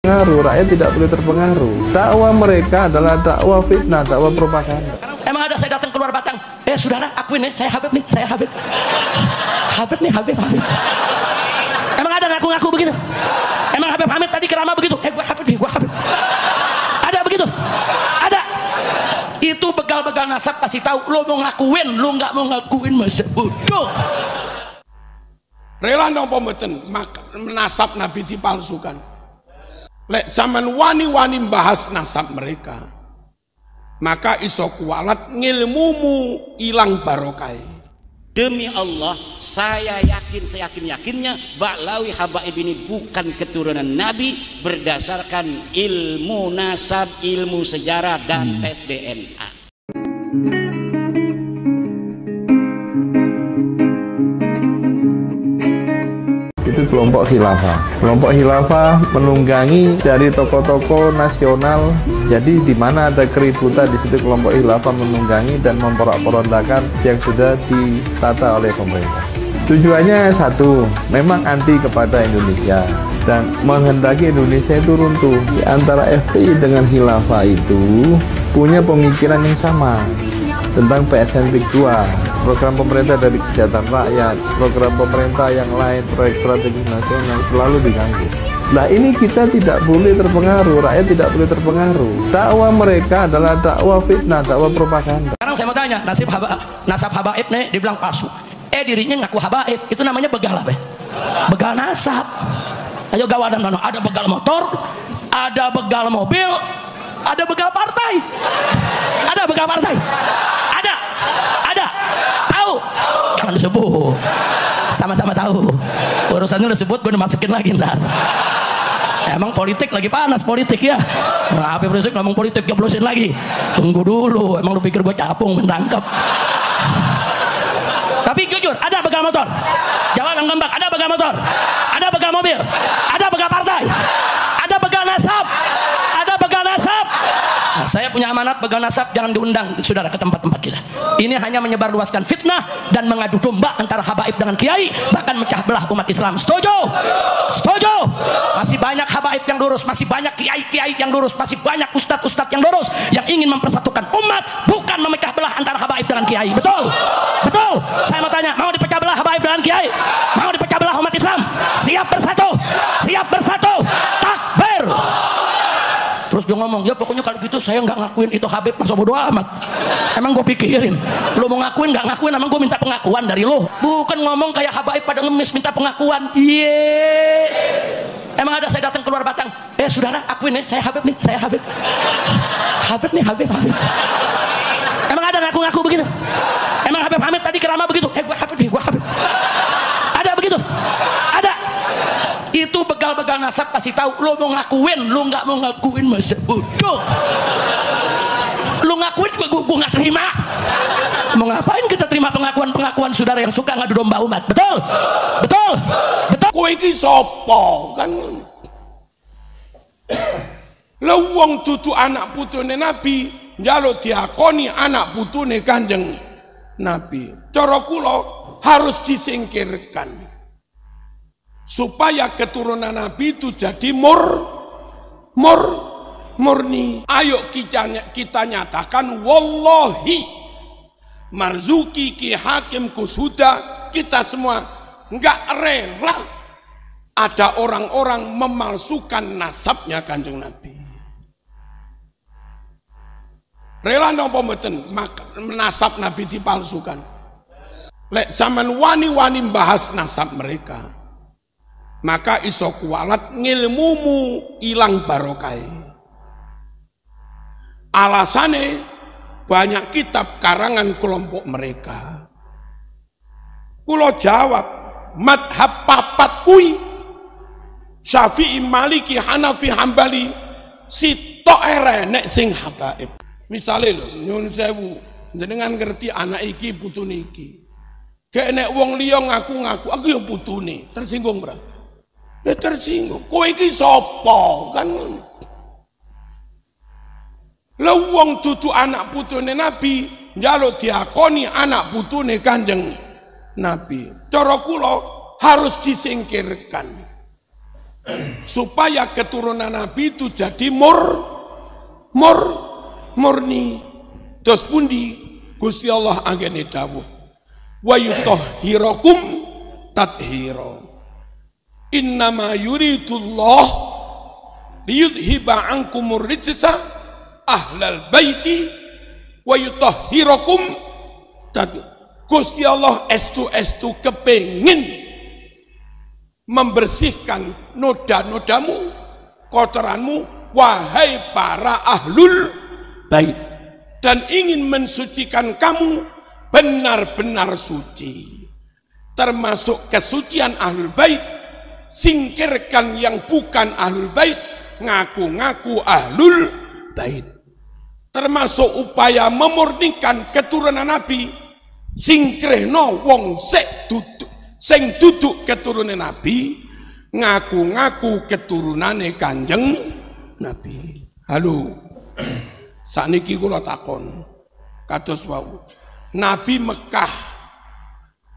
Pengaruh, rakyat tidak boleh terpengaruh. Dakwah mereka adalah dakwah fitnah, dakwah propaganda. Emang ada saya datang keluar Batang, saudara akuin nih, saya Habib nih, saya Habib. Habib nih, Habib. Emang ada ngaku-ngaku begitu? Emang Habib Hamid tadi kerama begitu? Gue Habib nih, gue Habib. Ada begitu? Ada. Itu begal-begal nasab kasih tahu, lo mau ngakuin, lo nggak mau ngakuin masa bodoh. Rela nopo mboten nasab Nabi dipalsukan. Lek zaman wani-wani bahas nasab mereka, maka iso kualat ngilmumu ilang barokai. Demi Allah, saya yakin seyakin-yakinnya Ba'lawi Habaib ini bukan keturunan Nabi berdasarkan ilmu nasab, ilmu sejarah dan tes DNA. Itu kelompok khilafah. Kelompok khilafah menunggangi dari tokoh-tokoh nasional. Jadi di mana ada keributan, di situ kelompok khilafah menunggangi dan memporak-porandakan yang sudah ditata oleh pemerintah. Tujuannya satu, memang anti kepada Indonesia dan menghendaki Indonesia itu runtuh. Di antara FPI dengan khilafah itu punya pemikiran yang sama tentang PSN-PIK 2, program pemerintah dari kesejahteraan rakyat, program pemerintah yang lain, proyek strategis nasional selalu diganggu. Nah ini kita tidak boleh terpengaruh, rakyat tidak boleh terpengaruh. Dakwah mereka adalah dakwah fitnah, dakwah propaganda. Sekarang saya mau tanya, nasab Habaib nih dibilang palsu. Dirinya ngaku Habaib, itu namanya begal apa? Begal nasab. Ayo gawadan nono, ada begal motor, ada begal mobil, ada begal partai. Ada begal partai. Ada. Tahu? Jangan disebut. Sama-sama tahu. Urusannya udah sebut, gue udah masukin lagi ntar. Emang politik lagi panas politik ya. Nah, Habib Rizik ngomong politik jeblosin lagi. Tunggu dulu. Emang lu pikir gue capung mentangkep? Tapi jujur, ada begal motor. Jawaban gembak, ada begal motor. Ada begal mobil. Ada begal partai. Ada begal nasab. Ada begal nasab. Nah, saya punya amanat begal nasab jangan diundang saudara ke tempat-tempat kita. Ini hanya menyebarluaskan fitnah dan mengadu domba antara habaib dengan kiai, bahkan mecah belah umat Islam. Setuju? Setuju? Masih banyak habaib yang lurus, masih banyak kiai-kiai yang lurus, masih banyak ustadz-ustadz yang lurus yang ingin mempersatukan umat, bukan memecah belah antara habaib dengan kiai. Betul? Betul? Saya mau tanya, mau dipecah belah habaib dengan kiai? Mau dipecah belah umat Islam? Siap bersatu? Siap bersatu? Takbir! Terus dia ngomong, ya pokoknya kalau gitu saya nggak ngakuin itu Habib, masa bodo amat. Emang gue pikirin, lo mau ngakuin nggak ngakuin, emang gue minta pengakuan dari lo. Bukan ngomong kayak habaib pada ngemis minta pengakuan. Emang ada saya datang keluar Batang, saudara akuin nih, saya Habib nih, saya Habib. Habib nih, Habib. Emang ada ngaku-ngaku begitu? Emang Habib Hamid tadi kerama begitu? Gue Habib nih, gue Habib. Ada begitu? Ada. Itu begal-begal nasab kasih tahu, lo mau ngakuin, lo nggak mau ngakuin masa bodoh. Lo ngakuin, gue nggak terima. Mau ngapain kita terima pengakuan saudara yang suka ngadu domba umat? Betul? Betul? Betul? Kowe iki sapa kan? Lah wong dudu anak putune Nabi, njaluk diakoni anak putune Kanjeng Nabi. Cara kula harus disingkirkan. Supaya keturunan Nabi itu jadi murni. Ayo kita nyatakan wallahi Marzuki Ki Hakim Kusuda, kita semua nggak rela ada orang-orang memalsukan nasabnya Kanjeng Nabi. Rela nopo mboten nasab Nabi dipalsukan. Lek zaman wani-wani bahas nasab mereka, maka iso kualat ngilmumu ilang barokai. Alasane banyak kitab karangan kelompok mereka. Kulo jawab, madhab papat kui Syafi'i, Maliki, Hanafi, Hambali sitok erenek sing habaib. Misalnya lho, nyun sewu jenengan ngerti anak iki putune iki. Kayak nek wong liya ngaku-ngaku aku ya putune, tersinggung bro. Tersinggung, kowe iki sapa kan? Lah wong dudu anak putune Nabi, njaluk diakoni anak putune Kanjeng Nabi. Cara kula harus disingkirkan. supaya keturunan Nabi itu jadi murni. Terus pundi Gusti Allah anggene dawuh wa yutahhirakum tathira. Innama yuridullah liyudhiba ankumur rijsa ahlal baiti wa yutahhirakum tathira. Gusti Allah estu kepengin membersihkan noda-nodamu, kotoranmu, wahai para ahlul bait, dan ingin mensucikan kamu benar-benar suci. Termasuk kesucian ahlul bait, singkirkan yang bukan ahlul bait, ngaku-ngaku ahlul bait. Termasuk upaya memurnikan keturunan Nabi, singkrehno wong sing duduk keturunan Nabi, ngaku-ngaku keturunane Kanjeng Nabi. Halo, sakniki kula takon, kados wau Nabi Mekah,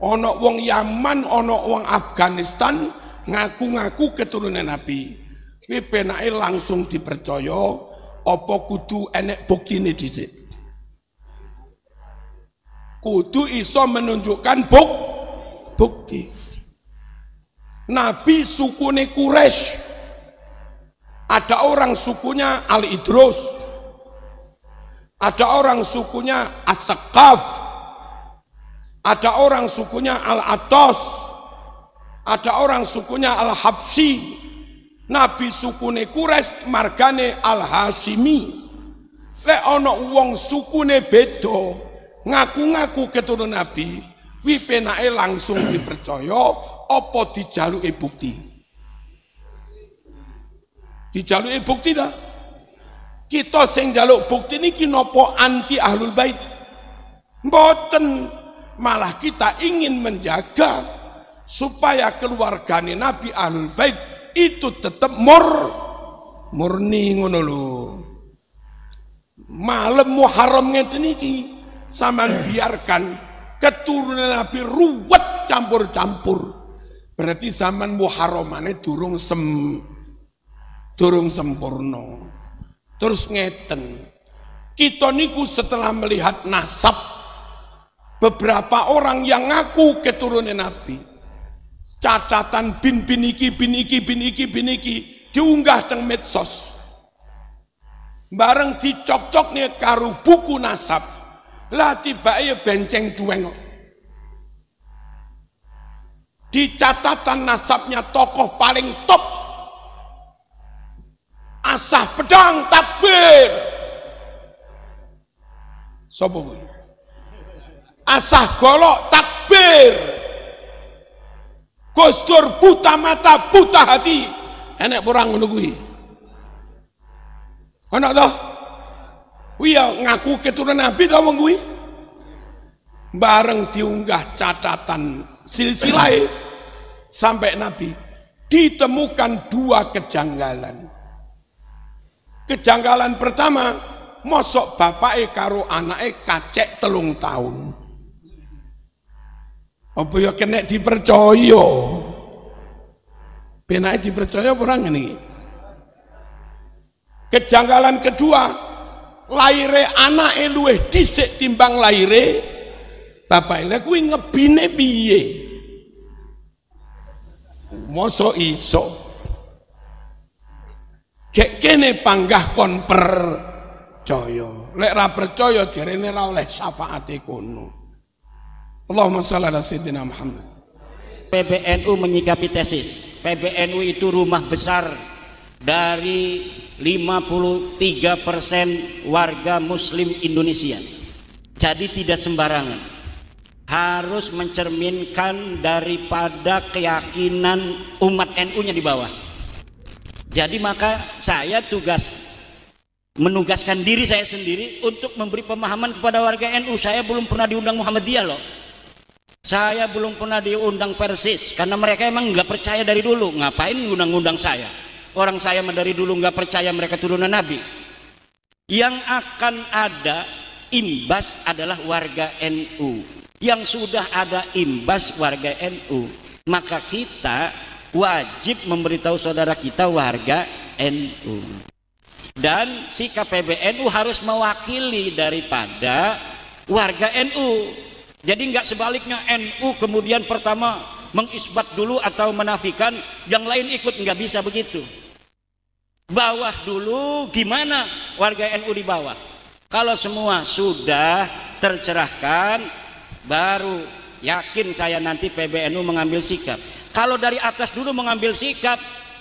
ana wong Yaman, ana wong Afghanistan ngaku-ngaku keturunan Nabi. Kuwi penake langsung dipercaya apa kudu enek buktine dhisik? Kudu iso menunjukkan bukti. Nabi sukune Quraisy, ada orang sukunya Al-Idrus, ada orang sukunya As-Saqaf, ada orang sukunya Al-Atas, ada orang sukunya Al-Habsyi. Nabi sukune Quraisy margane Al-Hashimi. Lek ana wong sukune beda ngaku-ngaku keturunan Nabi, wi penake langsung dipercaya apa dijaluke bukti? Dijaluke bukti ta? Kita sing njaluk bukti niki napa anti ahlul bait? Mboten, malah kita ingin menjaga supaya keluargane Nabi ahlul bait itu tetap murni ngono lho. Malam Muharram ngeten iki sampean biarkan keturunan Nabi ruwet campur-campur. Berarti zaman Muharramane durung sempurna. Terus ngeten, kita niku setelah melihat nasab beberapa orang yang ngaku keturunan Nabi, catatan bin iki diunggah teng medsos. Bareng dicocok nih karo buku nasab, lah tibake benceng cueng. Di catatan nasabnya tokoh paling top, asah pedang takbir. Sopo kuwi? Asah golok takbir. Gus Dur buta mata buta hati. Enek orang ngono kuwi. Ana toh? Kuwi ya ngaku keturunan Nabi to wong kuwi. Bareng diunggah catatan silsilah sampai Nabi, ditemukan dua kejanggalan. Kejanggalan pertama, mosok bapake karo anake kacek 3 tahun. Apa ya kena dipercaya? Penake dipercaya orang ini. Kejanggalan kedua, laire anake luwih dhisik timbang laire bapake. Lha kuwi ngebine piye? Mosok iso? Gek kene panggah kon percaya. Lek ra percaya jarene ra oleh syafaate kono. Allahumma shalli ala sayyidina Muhammad. PBNU menyikapi tesis. PBNU itu rumah besar dari 53% warga muslim Indonesia. Jadi tidak sembarangan. Harus mencerminkan daripada keyakinan umat NU-nya di bawah. Jadi maka saya menugaskan diri saya sendiri untuk memberi pemahaman kepada warga NU. Saya belum pernah diundang Muhammadiyah loh. Saya belum pernah diundang Persis karena mereka emang nggak percaya dari dulu. Ngapain ngundang-undang saya? Orang saya dari dulu nggak percaya mereka turunan Nabi. Yang akan ada imbas adalah warga NU. Yang sudah ada imbas warga NU, maka kita wajib memberitahu saudara kita warga NU. Dan sikap PBNU harus mewakili daripada warga NU. Jadi nggak sebaliknya NU kemudian pertama mengisbat dulu atau menafikan, yang lain ikut, nggak bisa begitu. Bawah dulu, gimana warga NU di bawah? Kalau semua sudah tercerahkan, baru yakin saya nanti PBNU mengambil sikap. Kalau dari atas dulu mengambil sikap,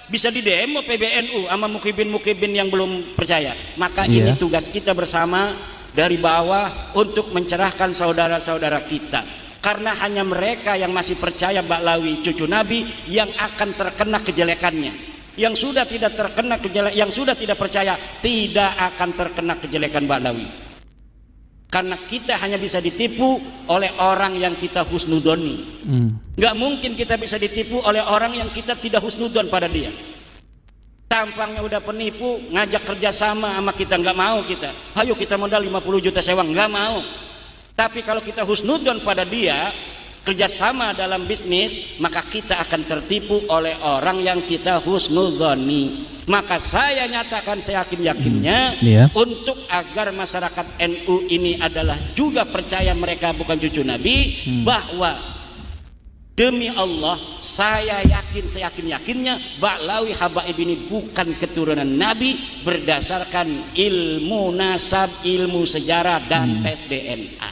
bisa didemo PBNU sama mukibin-mukibin yang belum percaya. Maka ini tugas kita bersama dari bawah untuk mencerahkan saudara-saudara kita. Karena hanya mereka yang masih percaya Ba'lawi cucu Nabi yang akan terkena kejelekannya. Yang sudah tidak terkena yang sudah tidak percaya tidak akan terkena kejelekan Ba'lawi. Karena kita hanya bisa ditipu oleh orang yang kita husnudoni. Nggak mungkin kita bisa ditipu oleh orang yang kita tidak husnudon pada dia. Tampangnya udah penipu, ngajak kerjasama sama kita, nggak mau kita. Ayo kita modal 50 juta sewa, nggak mau. Tapi kalau kita husnudon pada dia, kerjasama dalam bisnis, maka kita akan tertipu oleh orang yang kita husnudoni. Maka saya nyatakan seyakin-yakinnya untuk agar masyarakat NU ini adalah juga percaya mereka bukan cucu Nabi, bahwa demi Allah saya yakin seyakin-yakinnya Ba'lawi Habaib ini bukan keturunan Nabi berdasarkan ilmu nasab, ilmu sejarah dan tes DNA.